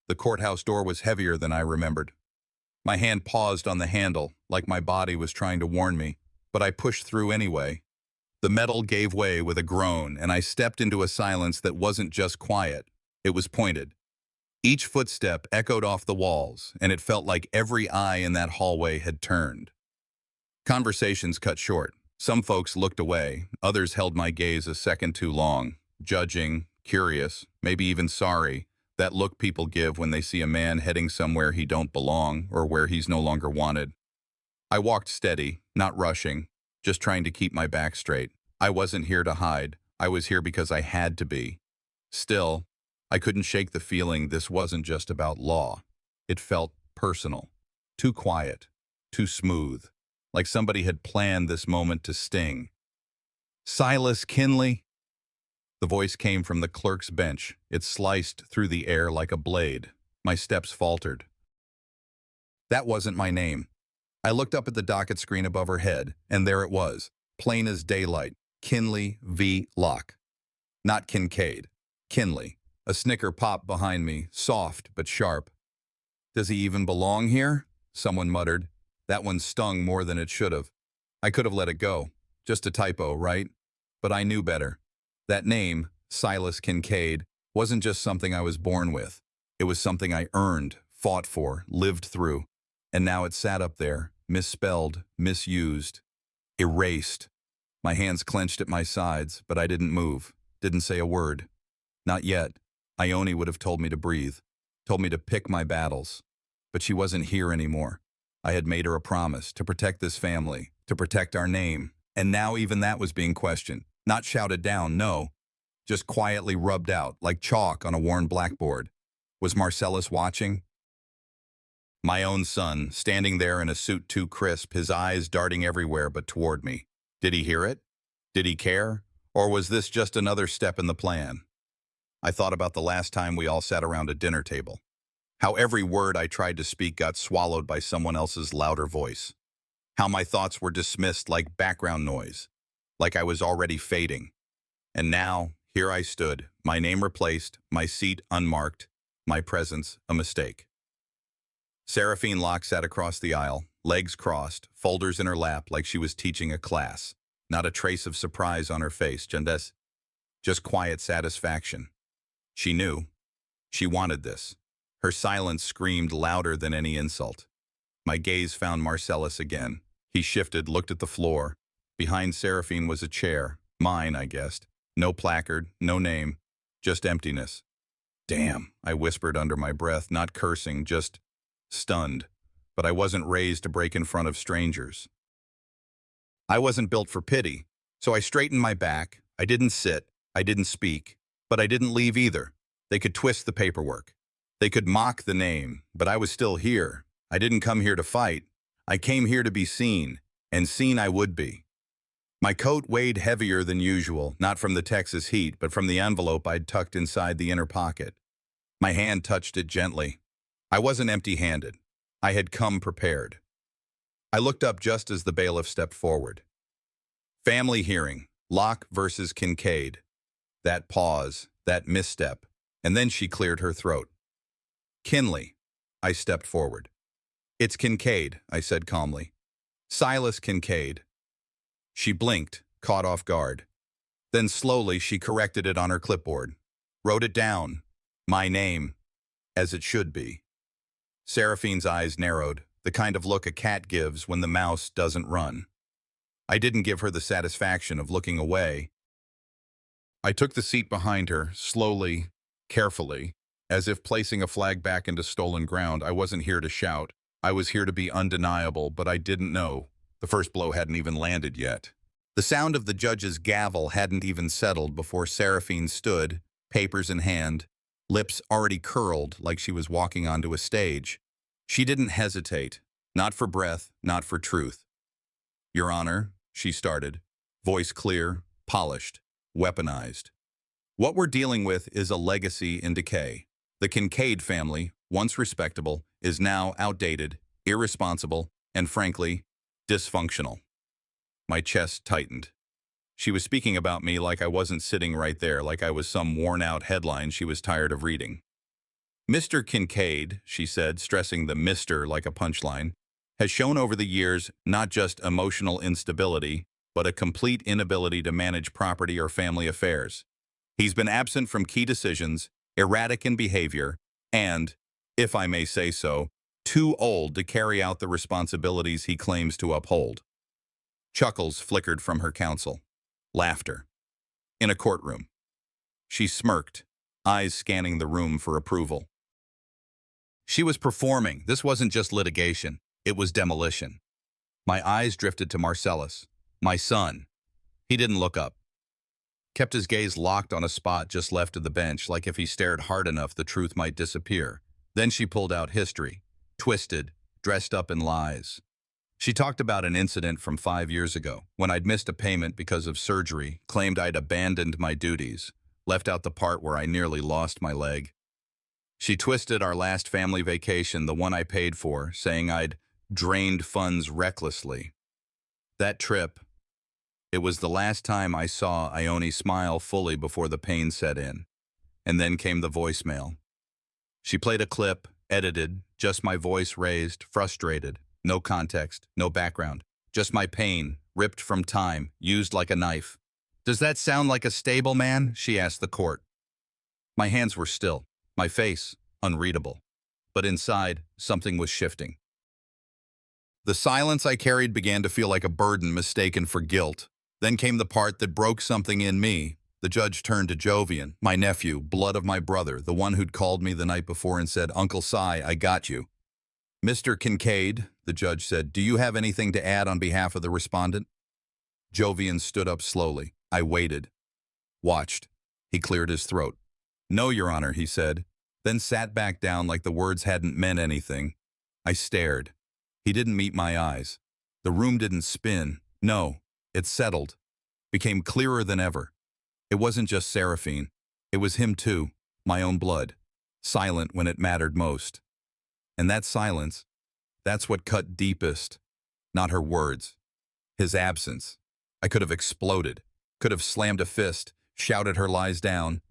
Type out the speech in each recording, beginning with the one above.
The courthouse door was heavier than I remembered. My hand paused on the handle, like my body was trying to warn me, but I pushed through anyway. The metal gave way with a groan, and I stepped into a silence that wasn't just quiet. It was pointed. Each footstep echoed off the walls, and it felt like every eye in that hallway had turned. Conversations cut short. Some folks looked away, others held my gaze a second too long, judging, curious, maybe even sorry, that look people give when they see a man heading somewhere he don't belong or where he's no longer wanted. I walked steady, not rushing, just trying to keep my back straight. I wasn't here to hide. I was here because I had to be. Still, I couldn't shake the feeling this wasn't just about law. It felt personal, too quiet, too smooth, like somebody had planned this moment to sting. Silas Kinley? The voice came from the clerk's bench. It sliced through the air like a blade. My steps faltered. That wasn't my name. I looked up at the docket screen above her head, and there it was, plain as daylight, Kinley v. Locke. Not Kincaid. Kinley. A snicker popped behind me, soft but sharp. Does he even belong here? Someone muttered. That one stung more than it should have. I could have let it go. Just a typo, right? But I knew better. That name, Silas Kincaid, wasn't just something I was born with. It was something I earned, fought for, lived through. And now it sat up there, misspelled, misused, erased. My hands clenched at my sides, but I didn't move, didn't say a word. Not yet. Ione would have told me to breathe, told me to pick my battles. But she wasn't here anymore. I had made her a promise to protect this family, to protect our name, and now even that was being questioned. Not shouted down, no, just quietly rubbed out, like chalk on a worn blackboard. Was Marcellus watching? My own son, standing there in a suit too crisp, his eyes darting everywhere but toward me. Did he hear it? Did he care? Or was this just another step in the plan? I thought about the last time we all sat around a dinner table. How every word I tried to speak got swallowed by someone else's louder voice. How my thoughts were dismissed like background noise, like I was already fading. And now, here I stood, my name replaced, my seat unmarked, my presence a mistake. Seraphine Locke sat across the aisle, legs crossed, folders in her lap like she was teaching a class. Not a trace of surprise on her face, just quiet satisfaction. She knew. She wanted this. Her silence screamed louder than any insult. My gaze found Marcellus again. He shifted, looked at the floor. Behind Seraphine was a chair. Mine, I guessed. No placard, no name, just emptiness. Damn, I whispered under my breath, not cursing, just stunned. But I wasn't raised to break in front of strangers. I wasn't built for pity, so I straightened my back. I didn't sit, I didn't speak, but I didn't leave either. They could twist the paperwork. They could mock the name, but I was still here. I didn't come here to fight. I came here to be seen, and seen I would be. My coat weighed heavier than usual, not from the Texas heat, but from the envelope I'd tucked inside the inner pocket. My hand touched it gently. I wasn't empty-handed. I had come prepared. I looked up just as the bailiff stepped forward. Family hearing, Locke versus Kincaid. That pause, that misstep, and then she cleared her throat. Kinley. I stepped forward. It's Kincaid, I said calmly. Silas Kincaid. She blinked, caught off guard. Then slowly she corrected it on her clipboard. Wrote it down. My name. As it should be. Seraphine's eyes narrowed, the kind of look a cat gives when the mouse doesn't run. I didn't give her the satisfaction of looking away. I took the seat behind her, slowly, carefully, as if placing a flag back into stolen ground. I wasn't here to shout. I was here to be undeniable, but I didn't know. The first blow hadn't even landed yet. The sound of the judge's gavel hadn't even settled before Seraphine stood, papers in hand, lips already curled like she was walking onto a stage. She didn't hesitate, not for breath, not for truth. Your Honor, she started, voice clear, polished, weaponized. What we're dealing with is a legacy in decay. The Kincaid family, once respectable, is now outdated, irresponsible, and frankly, dysfunctional. My chest tightened. She was speaking about me like I wasn't sitting right there, like I was some worn-out headline she was tired of reading. Mr. Kincaid, she said, stressing the Mr. like a punchline, has shown over the years not just emotional instability, but a complete inability to manage property or family affairs. He's been absent from key decisions, erratic in behavior, and, if I may say so, too old to carry out the responsibilities he claims to uphold. Chuckles flickered from her counsel. Laughter. In a courtroom. She smirked, eyes scanning the room for approval. She was performing. This wasn't just litigation. It was demolition. My eyes drifted to Marcellus, my son. He didn't look up. Kept his gaze locked on a spot just left of the bench, like if he stared hard enough the truth might disappear. Then she pulled out history, twisted, dressed up in lies. She talked about an incident from 5 years ago, when I'd missed a payment because of surgery, claimed I'd abandoned my duties, left out the part where I nearly lost my leg. She twisted our last family vacation, the one I paid for, saying I'd drained funds recklessly. That trip, it was the last time I saw Ione smile fully before the pain set in. And then came the voicemail. She played a clip, edited, just my voice raised, frustrated. No context, no background. Just my pain, ripped from time, used like a knife. "Does that sound like a stable man?" she asked the court. My hands were still, my face unreadable. But inside, something was shifting. The silence I carried began to feel like a burden mistaken for guilt. Then came the part that broke something in me. The judge turned to Jovian, my nephew, blood of my brother, the one who'd called me the night before and said, "Uncle Si, I got you." "Mr. Kincaid," the judge said, "do you have anything to add on behalf of the respondent?" Jovian stood up slowly. I waited. Watched. He cleared his throat. "No, Your Honor," he said, then sat back down like the words hadn't meant anything. I stared. He didn't meet my eyes. The room didn't spin. No, it settled. Became clearer than ever. It wasn't just Seraphine. It was him too, my own blood. Silent when it mattered most. And that silence, that's what cut deepest. Not her words. His absence. I could have exploded. Could have slammed a fist, shouted her lies down.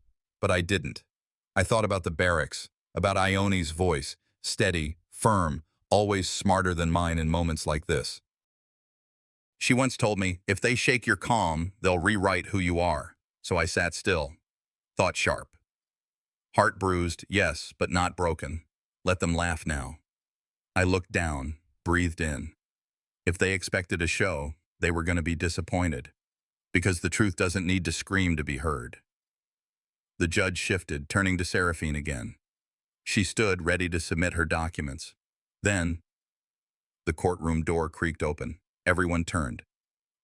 But I didn't. I thought about the barracks, about Ione's voice, steady, firm, always smarter than mine in moments like this. She once told me, "If they shake your calm, they'll rewrite who you are." So I sat still, thought sharp. Heart bruised, yes, but not broken. Let them laugh now. I looked down, breathed in. If they expected a show, they were going to be disappointed. Because the truth doesn't need to scream to be heard. The judge shifted, turning to Seraphine again. She stood ready to submit her documents. Then, the courtroom door creaked open. Everyone turned.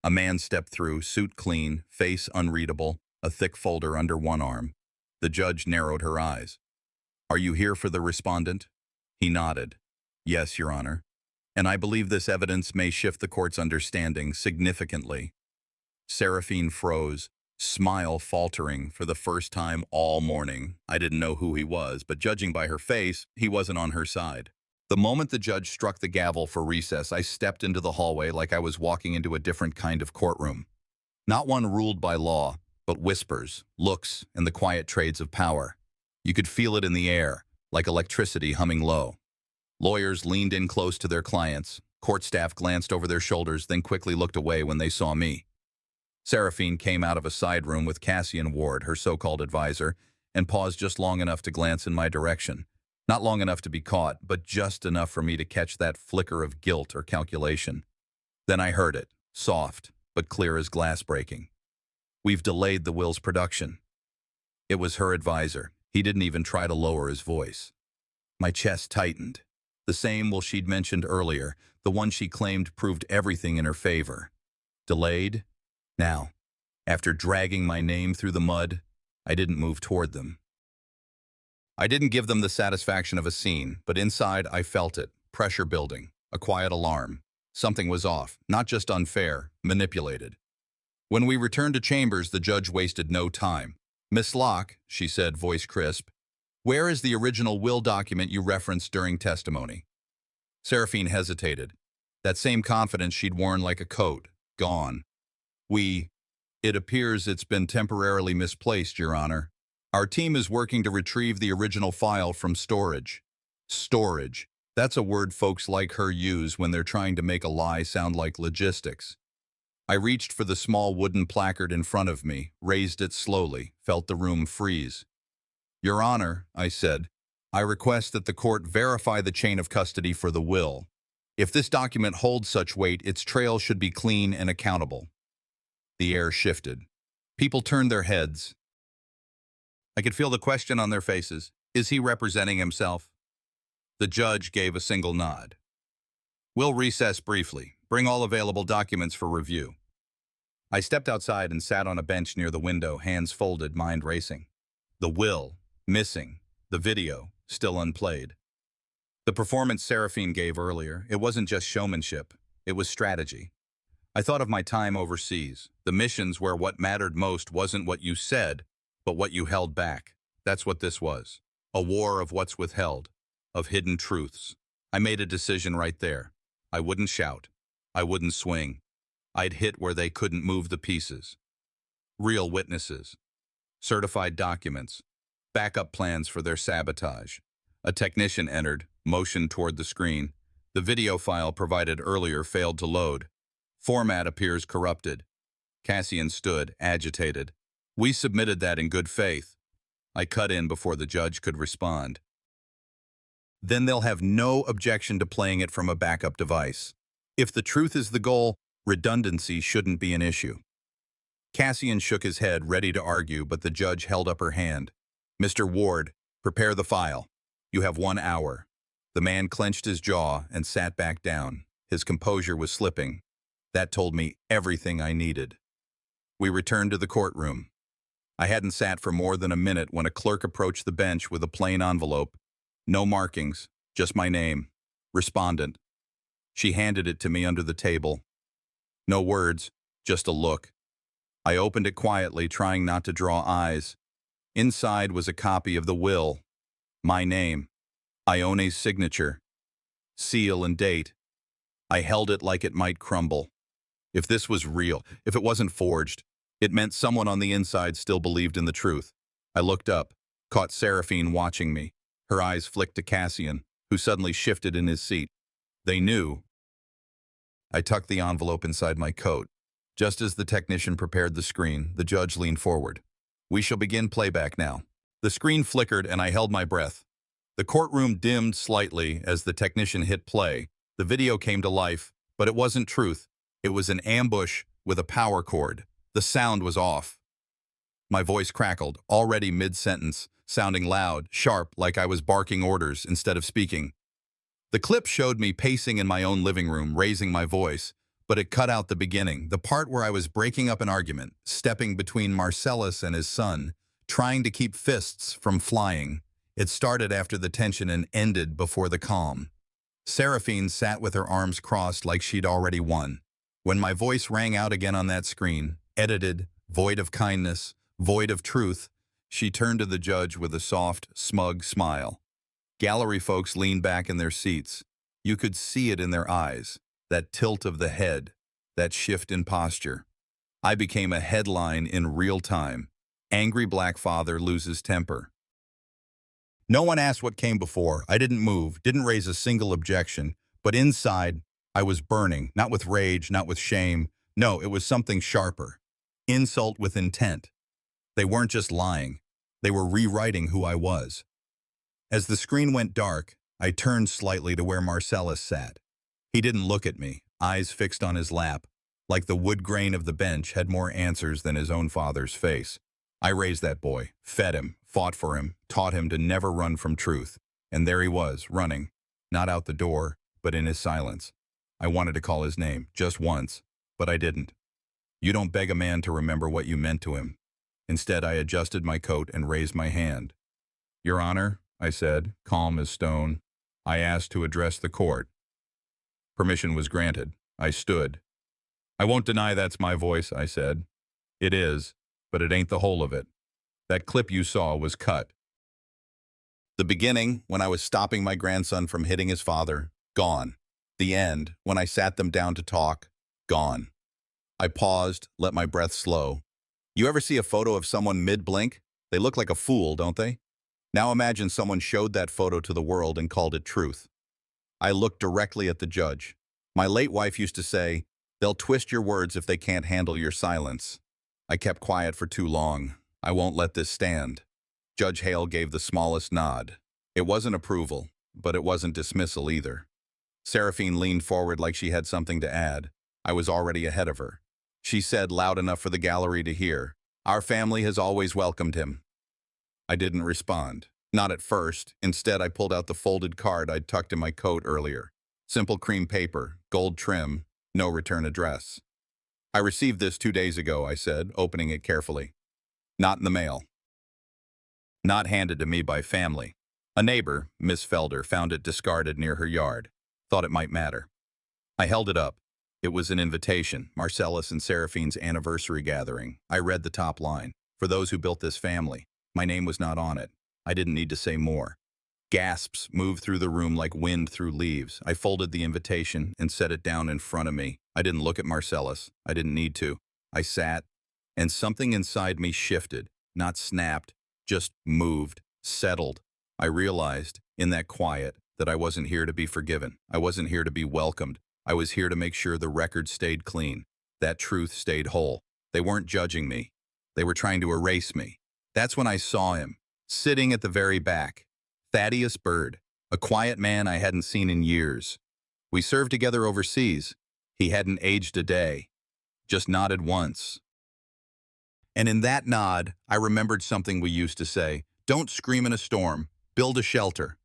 A man stepped through, suit clean, face unreadable, a thick folder under one arm. The judge narrowed her eyes. "Are you here for the respondent?" He nodded. "Yes, Your Honor. And I believe this evidence may shift the court's understanding significantly." Seraphine froze, smile faltering for the first time all morning. I didn't know who he was, but judging by her face, he wasn't on her side. The moment the judge struck the gavel for recess, I stepped into the hallway like I was walking into a different kind of courtroom. Not one ruled by law, but whispers, looks, and the quiet trades of power. You could feel it in the air, like electricity humming low. Lawyers leaned in close to their clients. Court staff glanced over their shoulders, then quickly looked away when they saw me. Seraphine came out of a side room with Cassian Ward, her so-called advisor, and paused just long enough to glance in my direction. Not long enough to be caught, but just enough for me to catch that flicker of guilt or calculation. Then I heard it, soft, but clear as glass breaking. "We've delayed the will's production." It was her advisor. He didn't even try to lower his voice. My chest tightened. The same will she'd mentioned earlier, the one she claimed proved everything in her favor. Delayed? Now, after dragging my name through the mud, I didn't move toward them. I didn't give them the satisfaction of a scene, but inside I felt it, pressure building, a quiet alarm. Something was off, not just unfair, manipulated. When we returned to chambers, the judge wasted no time. "Miss Locke," she said, voice crisp, "where is the original will document you referenced during testimony?" Seraphine hesitated. That same confidence she'd worn like a coat, gone. It appears it's been temporarily misplaced, Your Honor." Our team is working to retrieve the original file from storage. Storage. That's a word folks like her use when they're trying to make a lie sound like logistics. I reached for the small wooden placard in front of me, raised it slowly, felt the room freeze. Your Honor, I said, I request that the court verify the chain of custody for the will. If this document holds such weight, its trail should be clean and accountable. The air shifted. People turned their heads. I could feel the question on their faces. Is he representing himself? The judge gave a single nod. We'll recess briefly. Bring all available documents for review. I stepped outside and sat on a bench near the window, hands folded, mind racing. The will, missing. The video, still unplayed. The performance Seraphine gave earlier, it wasn't just showmanship, it was strategy. I thought of my time overseas, the missions where what mattered most wasn't what you said, but what you held back. That's what this was. A war of what's withheld, of hidden truths. I made a decision right there. I wouldn't shout. I wouldn't swing. I'd hit where they couldn't move the pieces. Real witnesses. Certified documents. Backup plans for their sabotage. A technician entered, motioned toward the screen. The video file provided earlier failed to load. Format appears corrupted. Cassian stood, agitated. We submitted that in good faith. I cut in before the judge could respond. Then they'll have no objection to playing it from a backup device. If the truth is the goal, redundancy shouldn't be an issue. Cassian shook his head, ready to argue, but the judge held up her hand. Mr. Ward, prepare the file. You have 1 hour. The man clenched his jaw and sat back down. His composure was slipping. That told me everything I needed. We returned to the courtroom. I hadn't sat for more than a minute when a clerk approached the bench with a plain envelope. No markings, just my name. Respondent. She handed it to me under the table. No words, just a look. I opened it quietly, trying not to draw eyes. Inside was a copy of the will. My name. Ione's signature. Seal and date. I held it like it might crumble. If this was real, if it wasn't forged, it meant someone on the inside still believed in the truth. I looked up, caught Seraphine watching me. Her eyes flicked to Cassian, who suddenly shifted in his seat. They knew. I tucked the envelope inside my coat. Just as the technician prepared the screen, the judge leaned forward. We shall begin playback now. The screen flickered and I held my breath. The courtroom dimmed slightly as the technician hit play. The video came to life, but it wasn't truth. It was an ambush with a power cord. The sound was off. My voice crackled, already mid-sentence, sounding loud, sharp, like I was barking orders instead of speaking. The clip showed me pacing in my own living room, raising my voice, but it cut out the beginning, the part where I was breaking up an argument, stepping between Marcellus and his son, trying to keep fists from flying. It started after the tension and ended before the calm. Seraphine sat with her arms crossed like she'd already won. When my voice rang out again on that screen, edited, void of kindness, void of truth, she turned to the judge with a soft, smug smile. Gallery folks leaned back in their seats. You could see it in their eyes, that tilt of the head, that shift in posture. I became a headline in real time. Angry black father loses temper. No one asked what came before. I didn't move, didn't raise a single objection, but inside, I was burning, not with rage, not with shame. No, it was something sharper. Insult with intent. They weren't just lying. They were rewriting who I was. As the screen went dark, I turned slightly to where Marcellus sat. He didn't look at me, eyes fixed on his lap, like the wood grain of the bench had more answers than his own father's face. I raised that boy, fed him, fought for him, taught him to never run from truth. And there he was, running, not out the door, but in his silence. I wanted to call his name, just once, but I didn't. You don't beg a man to remember what you meant to him. Instead, I adjusted my coat and raised my hand. Your Honor, I said, calm as stone, I asked to address the court. Permission was granted. I stood. I won't deny that's my voice, I said. It is, but it ain't the whole of it. That clip you saw was cut. The beginning, when I was stopping my grandson from hitting his father, gone. The end, when I sat them down to talk, gone. I paused, let my breath slow. You ever see a photo of someone mid-blink? They look like a fool, don't they? Now imagine someone showed that photo to the world and called it truth. I looked directly at the judge. My late wife used to say, "They'll twist your words if they can't handle your silence." I kept quiet for too long. I won't let this stand. Judge Hale gave the smallest nod. It wasn't approval, but it wasn't dismissal either. Seraphine leaned forward like she had something to add. I was already ahead of her. She said loud enough for the gallery to hear, "Our family has always welcomed him." I didn't respond. Not at first. Instead, I pulled out the folded card I'd tucked in my coat earlier. Simple cream paper, gold trim, no return address. "I received this 2 days ago," I said, opening it carefully. "Not in the mail. Not handed to me by family. A neighbor, Miss Felder, found it discarded near her yard. Thought it might matter." I held it up. It was an invitation, Marcellus and Seraphine's anniversary gathering. I read the top line. "For those who built this family." My name was not on it. I didn't need to say more. Gasps moved through the room like wind through leaves. I folded the invitation and set it down in front of me. I didn't look at Marcellus. I didn't need to. I sat, and something inside me shifted, not snapped, just moved, settled. I realized, in that quiet, that I wasn't here to be forgiven. I wasn't here to be welcomed. I was here to make sure the record stayed clean. That truth stayed whole. They weren't judging me. They were trying to erase me. That's when I saw him, sitting at the very back. Thaddeus Bird, a quiet man I hadn't seen in years. We served together overseas. He hadn't aged a day. Just nodded once. And in that nod, I remembered something we used to say: "Don't scream in a storm. Build a shelter."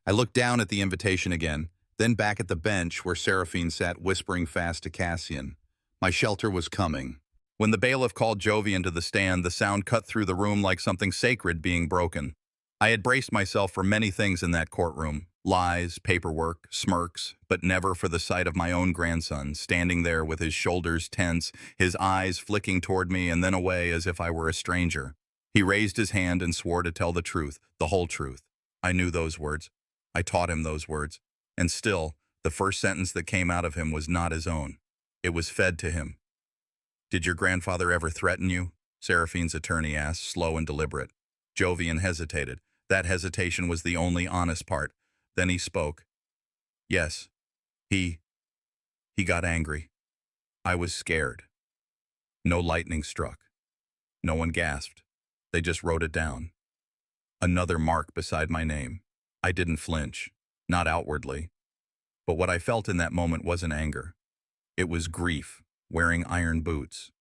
I looked down at the invitation again, then back at the bench where Seraphine sat whispering fast to Cassian. My shelter was coming. When the bailiff called Jovian to the stand, the sound cut through the room like something sacred being broken. I had braced myself for many things in that courtroom: lies, paperwork, smirks, but never for the sight of my own grandson, standing there with his shoulders tense, his eyes flicking toward me and then away as if I were a stranger. He raised his hand and swore to tell the truth, the whole truth. I knew those words. I taught him those words. And still, the first sentence that came out of him was not his own. It was fed to him. "Did your grandfather ever threaten you?" Seraphine's attorney asked, slow and deliberate. Jovian hesitated. That hesitation was the only honest part. Then he spoke. "Yes. He got angry. I was scared." No lightning struck. No one gasped. They just wrote it down. Another mark beside my name. I didn't flinch. Not outwardly. But what I felt in that moment wasn't anger. It was grief, wearing iron boots.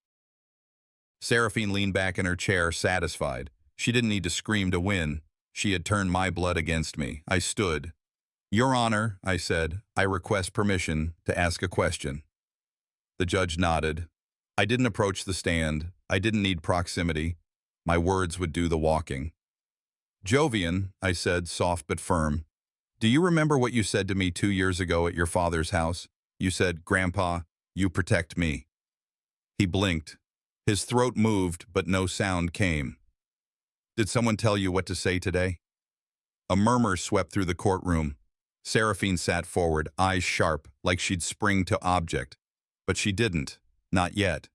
Seraphine leaned back in her chair, satisfied. She didn't need to scream to win. She had turned my blood against me. I stood. "Your Honor," I said, "I request permission to ask a question." The judge nodded. I didn't approach the stand. I didn't need proximity. My words would do the walking. "Jovian," I said, soft but firm, "do you remember what you said to me 2 years ago at your father's house? You said, 'Grandpa, you protect me.'" He blinked. His throat moved, but no sound came. "Did someone tell you what to say today?" A murmur swept through the courtroom. Seraphine sat forward, eyes sharp, like she'd spring to object. But she didn't. Not yet.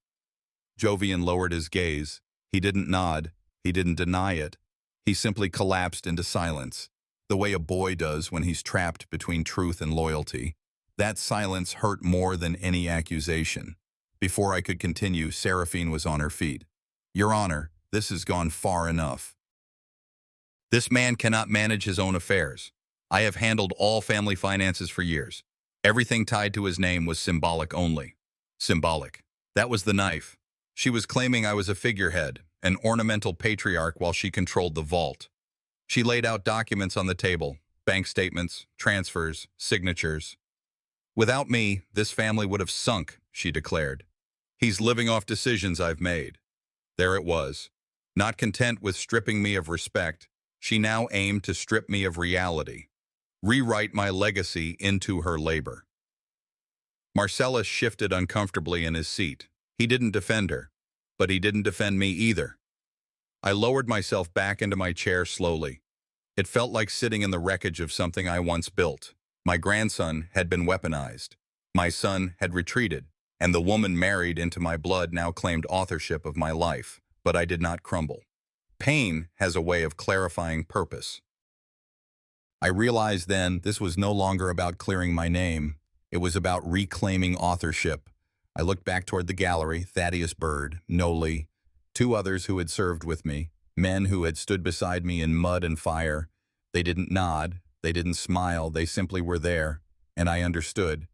Jovian lowered his gaze. He didn't nod. He didn't deny it. He simply collapsed into silence, the way a boy does when he's trapped between truth and loyalty. That silence hurt more than any accusation. Before I could continue, Seraphine was on her feet. "Your Honor, this has gone far enough. This man cannot manage his own affairs. I have handled all family finances for years. Everything tied to his name was symbolic only. Symbolic. That was the knife. She was claiming I was a figurehead, an ornamental patriarch while she controlled the vault. She laid out documents on the table, bank statements, transfers, signatures. "Without me, this family would have sunk," she declared. "He's living off decisions I've made." There it was. Not content with stripping me of respect, she now aimed to strip me of reality, rewrite my legacy into her labor. Marcellus shifted uncomfortably in his seat. He didn't defend her, but he didn't defend me either. I lowered myself back into my chair slowly. It felt like sitting in the wreckage of something I once built. My grandson had been weaponized. My son had retreated, and the woman married into my blood now claimed authorship of my life. But I did not crumble. Pain has a way of clarifying purpose. I realized then this was no longer about clearing my name. It was about reclaiming authorship. I looked back toward the gallery, Thaddeus Bird, Noli, two others who had served with me, men who had stood beside me in mud and fire. They didn't nod, they didn't smile, they simply were there, and I understood.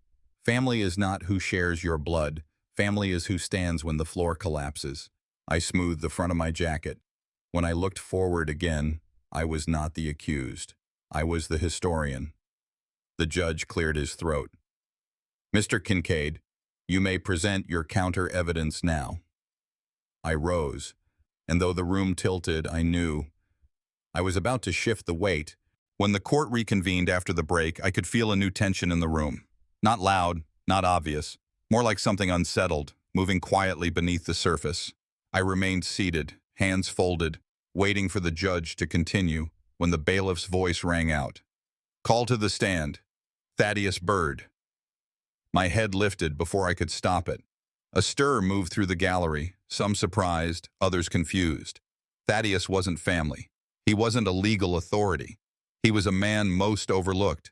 Family is not who shares your blood. Family is who stands when the floor collapses. I smoothed the front of my jacket. When I looked forward again, I was not the accused. I was the historian. The judge cleared his throat. "Mr. Kincaid, you may present your counter-evidence now." I rose, and though the room tilted, I knew. I was about to shift the weight. When the court reconvened after the break, I could feel a new tension in the room. Not loud, not obvious, more like something unsettled, moving quietly beneath the surface. I remained seated, hands folded, waiting for the judge to continue, when the bailiff's voice rang out. "Call to the stand. Thaddeus Bird." My head lifted before I could stop it. A stir moved through the gallery, some surprised, others confused. Thaddeus wasn't family. He wasn't a legal authority. He was a man most overlooked,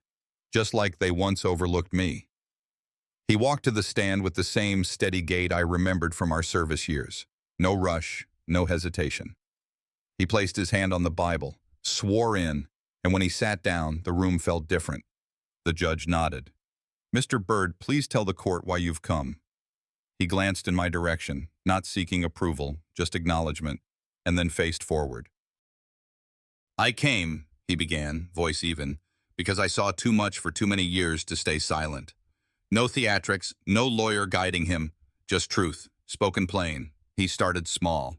just like they once overlooked me. He walked to the stand with the same steady gait I remembered from our service years. No rush, no hesitation. He placed his hand on the Bible, swore in, and when he sat down, the room felt different. The judge nodded. "Mr. Bird, please tell the court why you've come." He glanced in my direction, not seeking approval, just acknowledgement, and then faced forward. "I came," he began, voice even, "because I saw too much for too many years to stay silent. No theatrics, no lawyer guiding him, just truth, spoken plain." He started small.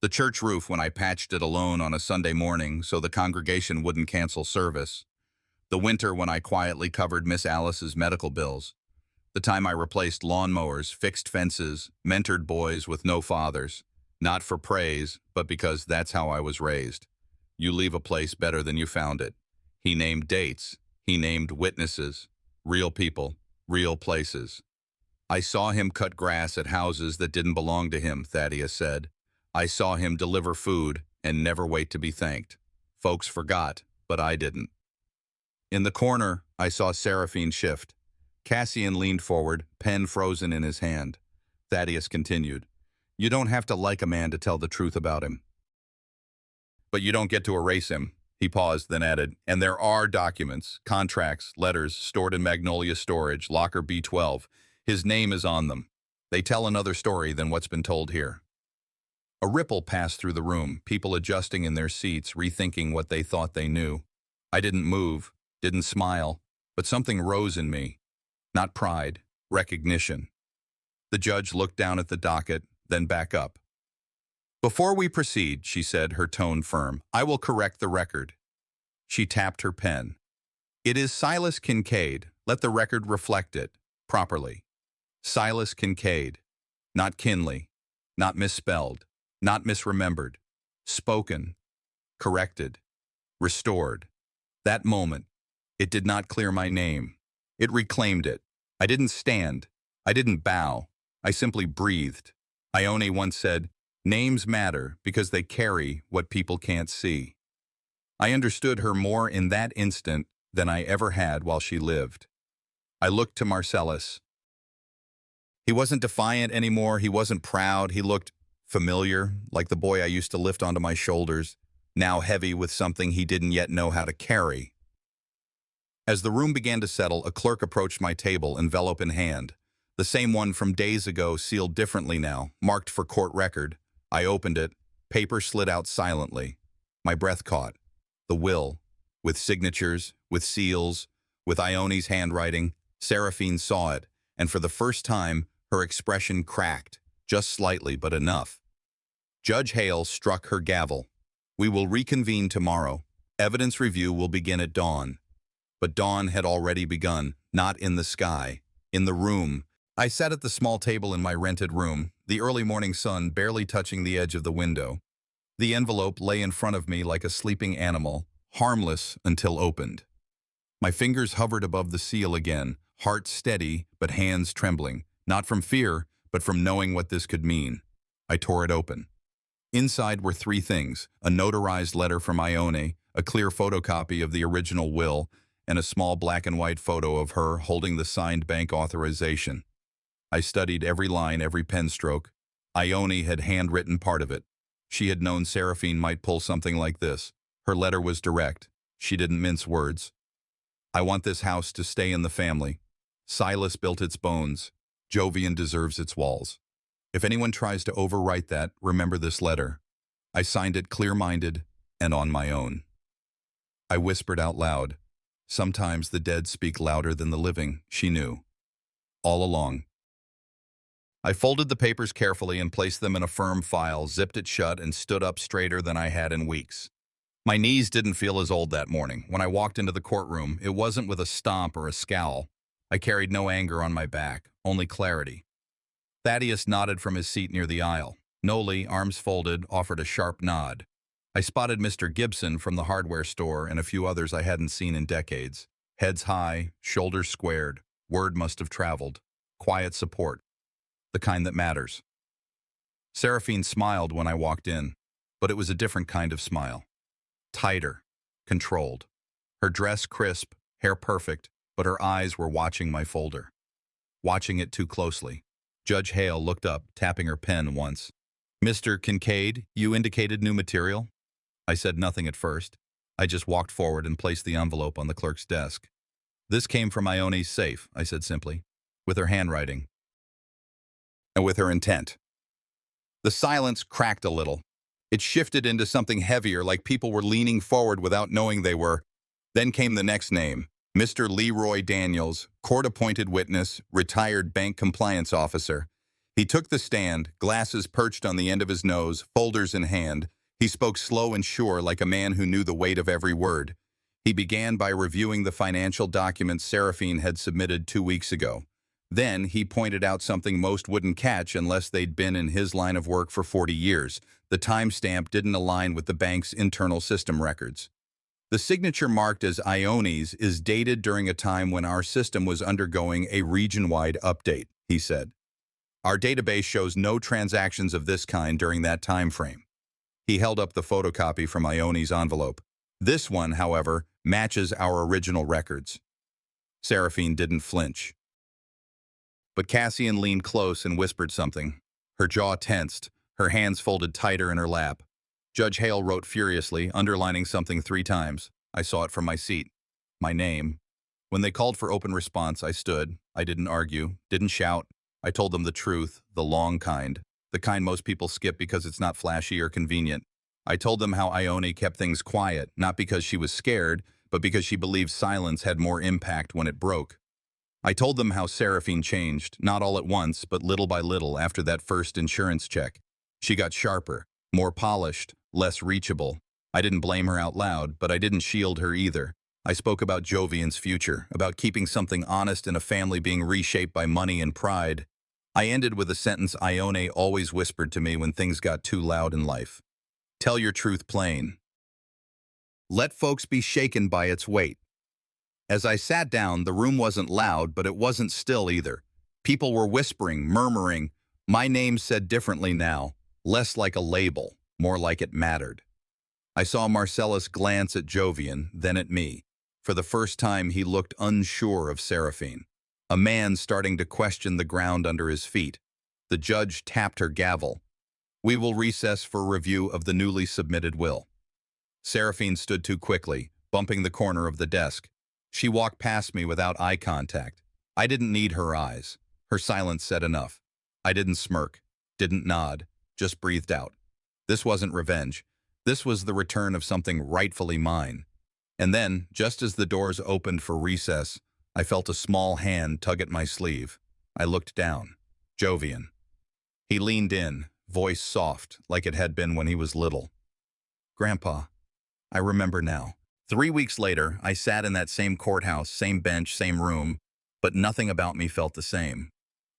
The church roof when I patched it alone on a Sunday morning so the congregation wouldn't cancel service. The winter when I quietly covered Miss Alice's medical bills. The time I replaced lawnmowers, fixed fences, mentored boys with no fathers. Not for praise, but because that's how I was raised. You leave a place better than you found it. He named dates. He named witnesses. Real people. Real places. "I saw him cut grass at houses that didn't belong to him," Thaddeus said. "I saw him deliver food and never wait to be thanked. Folks forgot, but I didn't." In the corner, I saw Seraphine shift. Cassian leaned forward, pen frozen in his hand. Thaddeus continued, "You don't have to like a man to tell the truth about him. But you don't get to erase him." He paused, then added, "And there are documents, contracts, letters stored in Magnolia Storage, locker B12. His name is on them. They tell another story than what's been told here." A ripple passed through the room, people adjusting in their seats, rethinking what they thought they knew. I didn't move, didn't smile, but something rose in me. Not pride, recognition. The judge looked down at the docket, then back up. "Before we proceed," she said, her tone firm, "I will correct the record." She tapped her pen. "It is Silas Kincaid. Let the record reflect it, properly. Silas Kincaid. Not Kinley. Not misspelled. Not misremembered. Spoken. Corrected. Restored. That moment, it did not clear my name. It reclaimed it. I didn't stand. I didn't bow. I simply breathed. Ione once said, "Names matter because they carry what people can't see." I understood her more in that instant than I ever had while she lived. I looked to Marcellus. He wasn't defiant anymore. He wasn't proud. He looked familiar, like the boy I used to lift onto my shoulders, now heavy with something he didn't yet know how to carry. As the room began to settle, a clerk approached my table, envelope in hand. The same one from days ago, sealed differently now, marked for court record. I opened it. Paper slid out silently. My breath caught. The will, with signatures, with seals, with Ione's handwriting. Seraphine saw it, and for the first time, her expression cracked, just slightly, but enough. Judge Hale struck her gavel. "We will reconvene tomorrow. Evidence review will begin at dawn." But dawn had already begun, not in the sky, in the room. I sat at the small table in my rented room, the early morning sun barely touching the edge of the window. The envelope lay in front of me like a sleeping animal, harmless until opened. My fingers hovered above the seal again, heart steady but hands trembling, not from fear, but from knowing what this could mean. I tore it open. Inside were three things: a notarized letter from Ione, a clear photocopy of the original will, and a small black and white photo of her holding the signed bank authorization. I studied every line, every pen stroke. Ione had handwritten part of it. She had known Seraphine might pull something like this. Her letter was direct. She didn't mince words. I want this house to stay in the family. Silas built its bones. Jovian deserves its walls. If anyone tries to overwrite that, remember this letter. I signed it clear-minded and on my own. I whispered out loud. Sometimes the dead speak louder than the living, she knew. All along. I folded the papers carefully and placed them in a firm file, zipped it shut, and stood up straighter than I had in weeks. My knees didn't feel as old that morning. When I walked into the courtroom, it wasn't with a stomp or a scowl. I carried no anger on my back, only clarity. Thaddeus nodded from his seat near the aisle. Noli, arms folded, offered a sharp nod. I spotted Mr. Gibson from the hardware store and a few others I hadn't seen in decades. Heads high, shoulders squared. Word must have traveled. Quiet support. The kind that matters. Seraphine smiled when I walked in, but it was a different kind of smile. Tighter, controlled. Her dress crisp, hair perfect, but her eyes were watching my folder. Watching it too closely. Judge Hale looked up, tapping her pen once. "Mr. Kincaid, you indicated new material?" I said nothing at first. I just walked forward and placed the envelope on the clerk's desk. "This came from Ione's safe," I said simply, with her handwriting and with her intent. The silence cracked a little. It shifted into something heavier, like people were leaning forward without knowing they were. Then came the next name, Mr. Leroy Daniels, court-appointed witness, retired bank compliance officer. He took the stand, glasses perched on the end of his nose, folders in hand. He spoke slow and sure, like a man who knew the weight of every word. He began by reviewing the financial documents Seraphine had submitted 2 weeks ago. Then he pointed out something most wouldn't catch unless they'd been in his line of work for 40 years. The timestamp didn't align with the bank's internal system records. The signature marked as Ione's is dated during a time when our system was undergoing a region-wide update, he said. Our database shows no transactions of this kind during that time frame. He held up the photocopy from Ione's envelope. This one, however, matches our original records. Seraphine didn't flinch. But Cassian leaned close and whispered something. Her jaw tensed, her hands folded tighter in her lap. Judge Hale wrote furiously, underlining something 3 times. I saw it from my seat. My name. When they called for open response, I stood. I didn't argue, didn't shout. I told them the truth, the long kind. The kind most people skip because it's not flashy or convenient. I told them how Ione kept things quiet, not because she was scared, but because she believed silence had more impact when it broke. I told them how Seraphine changed, not all at once, but little by little after that first insurance check. She got sharper, more polished, less reachable. I didn't blame her out loud, but I didn't shield her either. I spoke about Jovian's future, about keeping something honest in a family being reshaped by money and pride. I ended with a sentence Ione always whispered to me when things got too loud in life. Tell your truth plain. Let folks be shaken by its weight. As I sat down, the room wasn't loud, but it wasn't still either. People were whispering, murmuring. My name said differently now, less like a label, more like it mattered. I saw Marcellus glance at Jovian, then at me. For the first time, he looked unsure of Seraphine, a man starting to question the ground under his feet. The judge tapped her gavel. We will recess for review of the newly submitted will. Seraphine stood too quickly, bumping the corner of the desk. She walked past me without eye contact. I didn't need her eyes. Her silence said enough. I didn't smirk, didn't nod, just breathed out. This wasn't revenge. This was the return of something rightfully mine. And then, just as the doors opened for recess, I felt a small hand tug at my sleeve. I looked down. Jovian. He leaned in, voice soft, like it had been when he was little. Grandpa, I remember now. 3 weeks later, I sat in that same courthouse, same bench, same room, but nothing about me felt the same.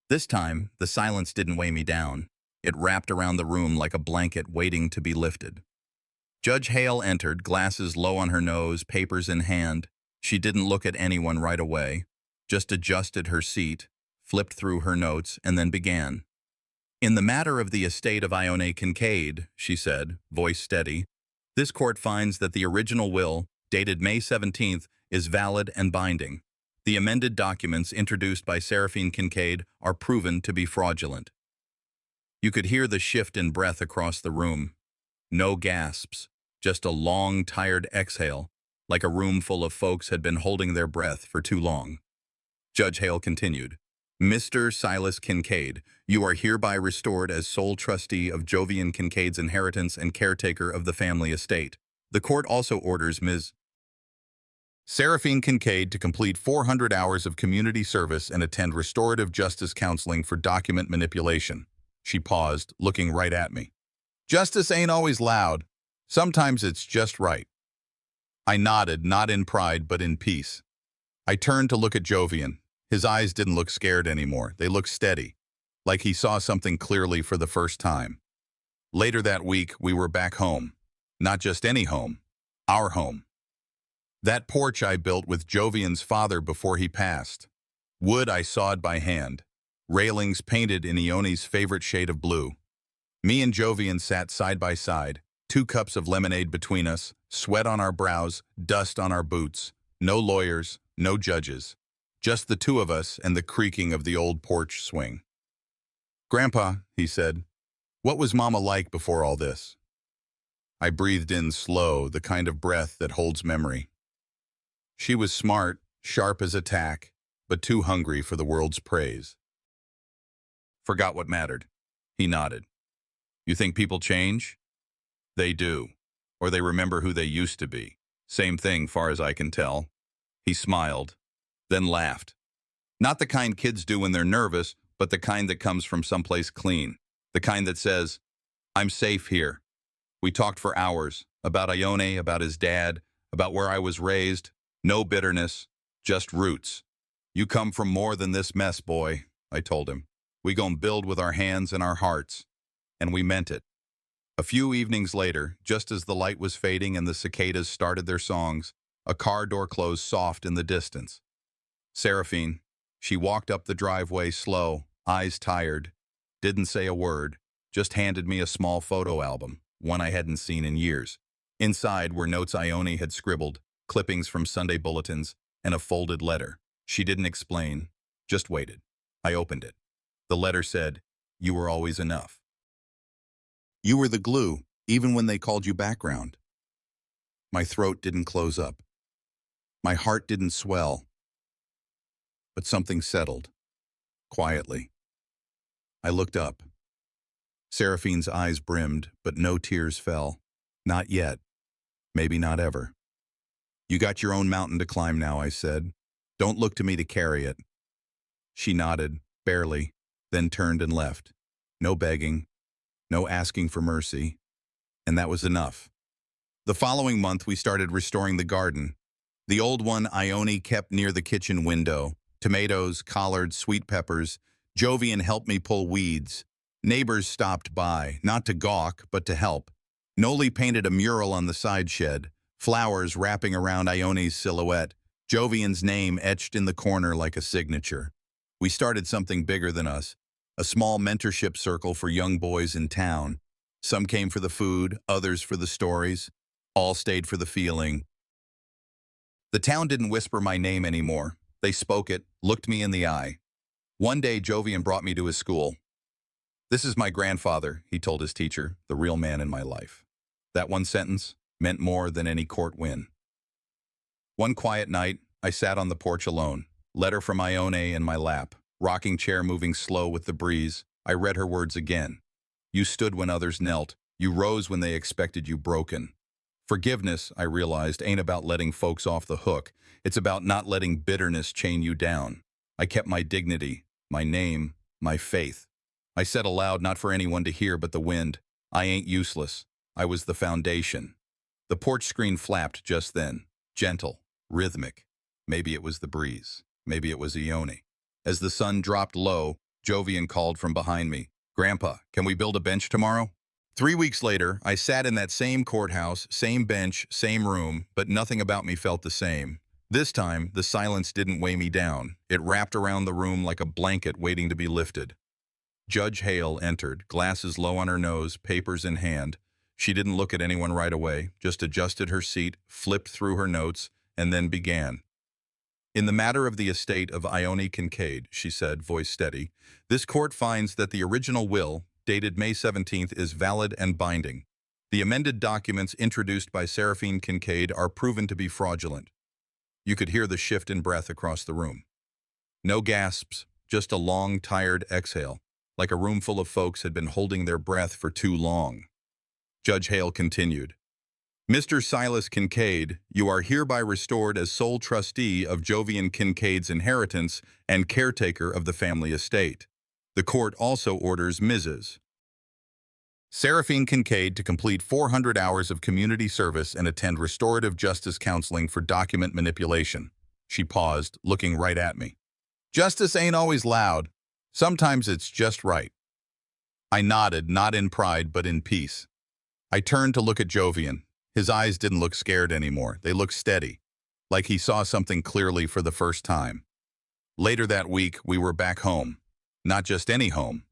This time, the silence didn't weigh me down. It wrapped around the room like a blanket waiting to be lifted. Judge Hale entered, glasses low on her nose, papers in hand. She didn't look at anyone right away, just adjusted her seat, flipped through her notes, and then began. In the matter of the estate of Ione Kincaid, she said, voice steady, this court finds that the original will, dated May 17th, is valid and binding. The amended documents introduced by Seraphine Kincaid are proven to be fraudulent. You could hear the shift in breath across the room. No gasps, just a long, tired exhale, like a room full of folks had been holding their breath for too long. Judge Hale continued, Mr. Silas Kincaid, you are hereby restored as sole trustee of Jovian Kincaid's inheritance and caretaker of the family estate. The court also orders Ms. Seraphine Kincaid to complete 400 hours of community service and attend restorative justice counseling for document manipulation. She paused, looking right at me. Justice ain't always loud. Sometimes it's just right. I nodded, not in pride, but in peace. I turned to look at Jovian. His eyes didn't look scared anymore. They looked steady, like he saw something clearly for the first time. Later that week, we were back home. Not just any home, our home. That porch I built with Jovian's father before he passed. Wood I sawed by hand. Railings painted in Ione's favorite shade of blue. Me and Jovian sat side by side, 2 cups of lemonade between us, sweat on our brows, dust on our boots. No lawyers, no judges. Just the 2 of us and the creaking of the old porch swing. Grandpa, he said, what was Mama like before all this? I breathed in slow, the kind of breath that holds memory. She was smart, sharp as a tack, but too hungry for the world's praise. Forgot what mattered. He nodded. You think people change? They do. Or they remember who they used to be. Same thing, far as I can tell. He smiled, then laughed. Not the kind kids do when they're nervous, but the kind that comes from someplace clean. The kind that says, I'm safe here. We talked for hours, about Ione, about his dad, about where I was raised. No bitterness, just roots. You come from more than this mess, boy, I told him. We gon' build with our hands and our hearts. And we meant it. A few evenings later, just as the light was fading and the cicadas started their songs, a car door closed soft in the distance. Seraphine, she walked up the driveway slow, eyes tired, didn't say a word, just handed me a small photo album, one I hadn't seen in years. Inside were notes Ione had scribbled, clippings from Sunday bulletins, and a folded letter. She didn't explain, just waited. I opened it. The letter said, You were always enough. You were the glue, even when they called you background. My throat didn't close up. My heart didn't swell. But something settled, quietly. I looked up. Seraphine's eyes brimmed, but no tears fell. Not yet. Maybe not ever. You got your own mountain to climb now, I said. Don't look to me to carry it. She nodded, barely, then turned and left. No begging, no asking for mercy. And that was enough. The following month, we started restoring the garden. The old one Ione kept near the kitchen window. Tomatoes, collards, sweet peppers. Jovian helped me pull weeds. Neighbors stopped by, not to gawk, but to help. Noli painted a mural on the side shed. Flowers wrapping around Ione's silhouette, Jovian's name etched in the corner like a signature. We started something bigger than us, a small mentorship circle for young boys in town. Some came for the food, others for the stories. All stayed for the feeling. The town didn't whisper my name anymore. They spoke it, looked me in the eye. One day, Jovian brought me to his school. This is my grandfather, he told his teacher, the real man in my life. That one sentence meant more than any court win. One quiet night, I sat on the porch alone, letter from Ione in my lap, rocking chair moving slow with the breeze. I read her words again. You stood when others knelt. You rose when they expected you broken. Forgiveness, I realized, ain't about letting folks off the hook. It's about not letting bitterness chain you down. I kept my dignity, my name, my faith. I said aloud, not for anyone to hear but the wind, I ain't useless. I was the foundation. The porch screen flapped just then, gentle, rhythmic. Maybe it was the breeze. Maybe it was Ione. As the sun dropped low, Jovian called from behind me, Grandpa, can we build a bench tomorrow? 3 weeks later, I sat in that same courthouse, same bench, same room, but nothing about me felt the same. This time, the silence didn't weigh me down. It wrapped around the room like a blanket waiting to be lifted. Judge Hale entered, glasses low on her nose, papers in hand. She didn't look at anyone right away, just adjusted her seat, flipped through her notes, and then began. In the matter of the estate of Ione Kincaid, she said, voice steady, this court finds that the original will, dated May 17th, is valid and binding. The amended documents introduced by Seraphine Kincaid are proven to be fraudulent. You could hear the shift in breath across the room. No gasps, just a long, tired exhale, like a room full of folks had been holding their breath for too long. Judge Hale continued. Mr. Silas Kincaid, you are hereby restored as sole trustee of Jovian Kincaid's inheritance and caretaker of the family estate. The court also orders Mrs. Seraphine Kincaid to complete 400 hours of community service and attend restorative justice counseling for document manipulation. She paused, looking right at me. Justice ain't always loud. Sometimes it's just right. I nodded, not in pride, but in peace. I turned to look at Jovian. His eyes didn't look scared anymore. They looked steady, like he saw something clearly for the first time. Later that week, we were back home. Not just any home,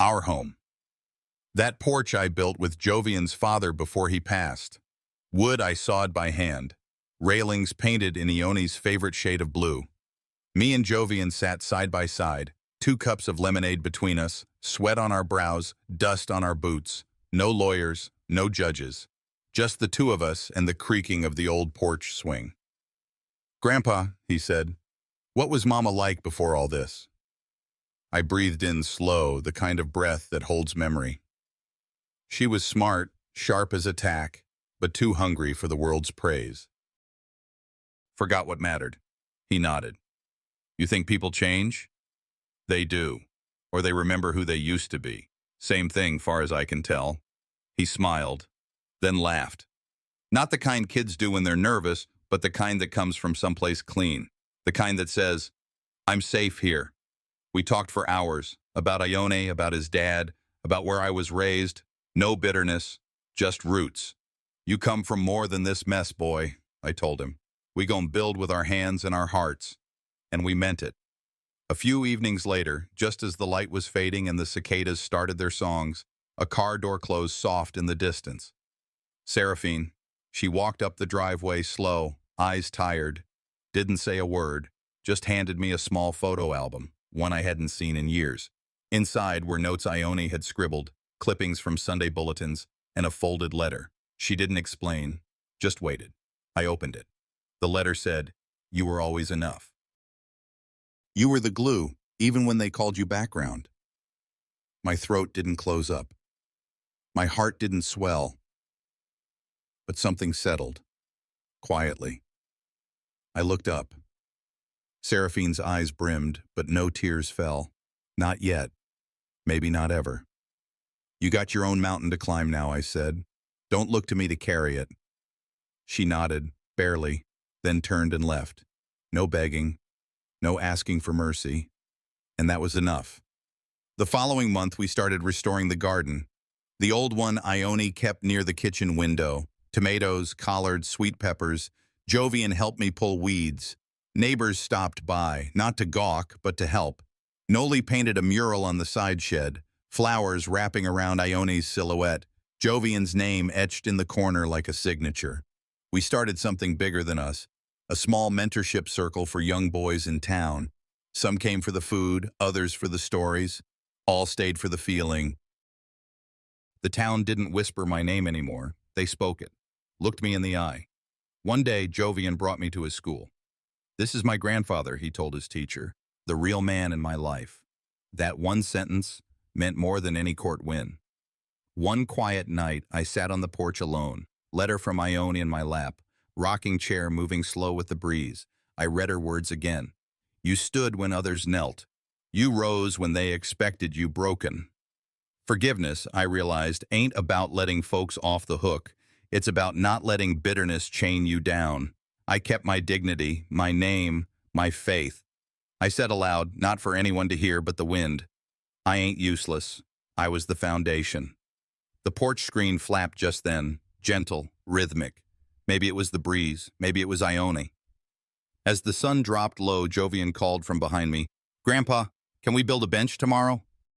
our home. That porch I built with Jovian's father before he passed. Wood I sawed by hand. Railings painted in Ione's favorite shade of blue. Me and Jovian sat side by side, 2 cups of lemonade between us, sweat on our brows, dust on our boots. No lawyers, no judges. Just the 2 of us and the creaking of the old porch swing. Grandpa, he said, what was Mama like before all this? I breathed in slow, the kind of breath that holds memory. She was smart, sharp as a tack, but too hungry for the world's praise. Forgot what mattered. He nodded. You think people change? They do. Or they remember who they used to be. Same thing, far as I can tell. He smiled, then laughed. Not the kind kids do when they're nervous, but the kind that comes from someplace clean. The kind that says, I'm safe here. We talked for hours, about Ione, about his dad, about where I was raised. No bitterness, just roots. You come from more than this mess, boy, I told him. We gon' build with our hands and our hearts. And we meant it. A few evenings later, just as the light was fading and the cicadas started their songs, a car door closed soft in the distance. Seraphine, she walked up the driveway slow, eyes tired, didn't say a word, just handed me a small photo album, one I hadn't seen in years. Inside were notes Ione had scribbled, clippings from Sunday bulletins, and a folded letter. She didn't explain, just waited. I opened it. The letter said, you were always enough. You were the glue, even when they called you background. My throat didn't close up. My heart didn't swell. But something settled, quietly. I looked up. Seraphine's eyes brimmed, but no tears fell. Not yet. Maybe not ever. You got your own mountain to climb now, I said. Don't look to me to carry it. She nodded, barely, then turned and left. No begging, no asking for mercy, and that was enough. The following month, we started restoring the garden. The old one Ione kept near the kitchen window. Tomatoes, collards, sweet peppers. Jovian helped me pull weeds. Neighbors stopped by, not to gawk, but to help. Noli painted a mural on the side shed, flowers wrapping around Ione's silhouette, Jovian's name etched in the corner like a signature. We started something bigger than us, a small mentorship circle for young boys in town. Some came for the food, others for the stories. All stayed for the feeling. The town didn't whisper my name anymore. They spoke it, looked me in the eye. One day, Jovian brought me to his school. This is my grandfather, he told his teacher, the real man in my life. That one sentence meant more than any court win. One quiet night, I sat on the porch alone, letter from Ione in my lap, rocking chair moving slow with the breeze. I read her words again. You stood when others knelt. You rose when they expected you broken. Forgiveness, I realized, ain't about letting folks off the hook. It's about not letting bitterness chain you down. I kept my dignity, my name, my faith. I said aloud, not for anyone to hear but the wind, I ain't useless. I was the foundation. The porch screen flapped just then, gentle, rhythmic. Maybe it was the breeze, maybe it was Ione. As the sun dropped low, Jovian called from behind me, Grandpa, can we build a bench tomorrow?